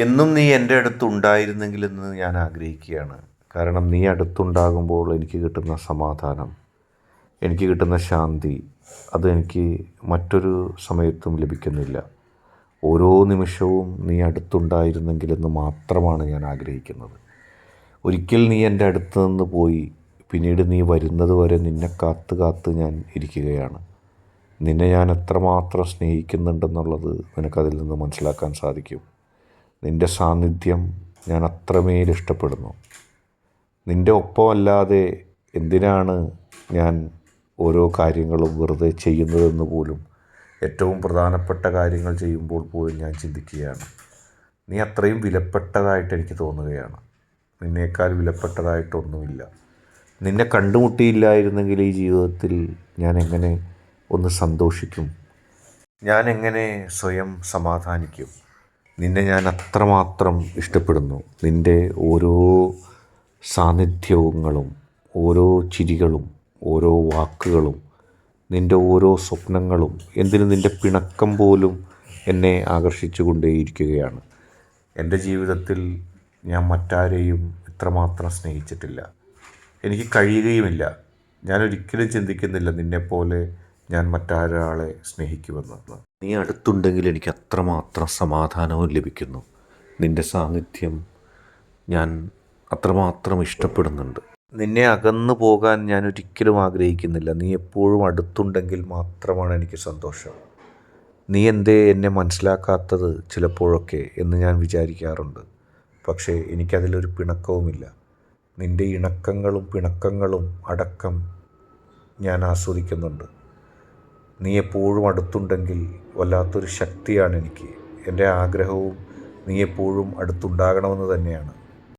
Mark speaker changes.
Speaker 1: എന്നും നീ എൻ്റെ അടുത്തുണ്ടായിരുന്നെങ്കിലെന്ന് ഞാൻ ആഗ്രഹിക്കുകയാണ്. കാരണം നീ അടുത്തുണ്ടാകുമ്പോൾ എനിക്ക് കിട്ടുന്ന സമാധാനം, എനിക്ക് കിട്ടുന്ന ശാന്തി, അതെനിക്ക് മറ്റൊരു സമയത്തും ലഭിക്കുന്നില്ല. ഓരോ നിമിഷവും നീ അടുത്തുണ്ടായിരുന്നെങ്കിലെന്ന് മാത്രമാണ് ഞാൻ ആഗ്രഹിക്കുന്നത്. ഒരിക്കൽ നീ എൻ്റെ അടുത്ത് നിന്ന് പോയി, പിന്നീട് നീ വരുന്നത് വരെ നിന്നെ കാത്ത് കാത്ത് ഞാൻ ഇരിക്കുകയാണ്. നിന്നെ ഞാൻ എത്രമാത്രം സ്നേഹിക്കുന്നുണ്ടെന്നുള്ളത് നിനക്കതിൽ നിന്ന് മനസ്സിലാക്കാൻ സാധിക്കും. നിൻ്റെ സാന്നിധ്യം ഞാൻ അത്രമേൽ ഇഷ്ടപ്പെടുന്നു. നിൻ്റെ ഒപ്പമല്ലാതെ എന്തിനാണ് ഞാൻ ഓരോ കാര്യങ്ങളും വെറുതെ ചെയ്യുന്നതെന്ന് പോലും, ഏറ്റവും പ്രധാനപ്പെട്ട കാര്യങ്ങൾ ചെയ്യുമ്പോൾ പോലും ഞാൻ ചിന്തിക്കുകയാണ്. നീ അത്രയും വിലപ്പെട്ടതായിട്ട് എനിക്ക് തോന്നുകയാണ്. നിന്നേക്കാൾ വിലപ്പെട്ടതായിട്ടൊന്നുമില്ല. നിന്നെ കണ്ടുമുട്ടിയില്ലായിരുന്നെങ്കിൽ ഈ ജീവിതത്തിൽ ഞാൻ എങ്ങനെ ഒന്ന് സന്തോഷിക്കും? ഞാൻ എങ്ങനെ സ്വയം സമാധാനിക്കും? നിന്നെ ഞാൻ അത്രമാത്രം ഇഷ്ടപ്പെടുന്നു. നിൻ്റെ ഓരോ സാന്നിധ്യങ്ങളും, ഓരോ ചിരികളും, ഓരോ വാക്കുകളും, നിൻ്റെ ഓരോ സ്വപ്നങ്ങളും, എന്തിന് നിൻ്റെ പിണക്കം പോലും എന്നെ ആകർഷിച്ചു കൊണ്ടേയിരിക്കുകയാണ്. എൻ്റെ ജീവിതത്തിൽ ഞാൻ മറ്റാരെയും ഇത്രമാത്രം സ്നേഹിച്ചിട്ടില്ല. എനിക്ക് കഴിയുകയുമില്ല. ഞാനൊരിക്കലും ചിന്തിക്കുന്നില്ല നിന്നെപ്പോലെ ഞാൻ മറ്റൊരാളെ സ്നേഹിക്കുമെന്ന്. നീ അടുത്തുണ്ടെങ്കിൽ എനിക്ക് അത്രമാത്രം സമാധാനവും ലഭിക്കുന്നു. നിൻ്റെ സാന്നിധ്യം ഞാൻ അത്രമാത്രം ഇഷ്ടപ്പെടുന്നുണ്ട്. നിന്നെ അകന്നു പോകാൻ ഞാൻ ഒരിക്കലും ആഗ്രഹിക്കുന്നില്ല. നീ എപ്പോഴും അടുത്തുണ്ടെങ്കിൽ മാത്രമാണ് എനിക്ക് സന്തോഷം. നീ എന്തേ എന്നെ മനസ്സിലാക്കാത്തത് ചിലപ്പോഴൊക്കെ എന്ന് ഞാൻ വിചാരിക്കാറുണ്ട്. പക്ഷേ എനിക്കതിലൊരു പിണക്കവുമില്ല. നിൻ്റെ ഇണക്കങ്ങളും പിണക്കങ്ങളും അടക്കം ഞാൻ ആസ്വദിക്കുന്നുണ്ട്. നീ എപ്പോഴും അടുത്തുണ്ടെങ്കിൽ വല്ലാത്തൊരു ശക്തിയാണ് എനിക്ക്. എൻ്റെ ആഗ്രഹവും നീ എപ്പോഴും അടുത്തുണ്ടാകണമെന്ന് തന്നെയാണ്.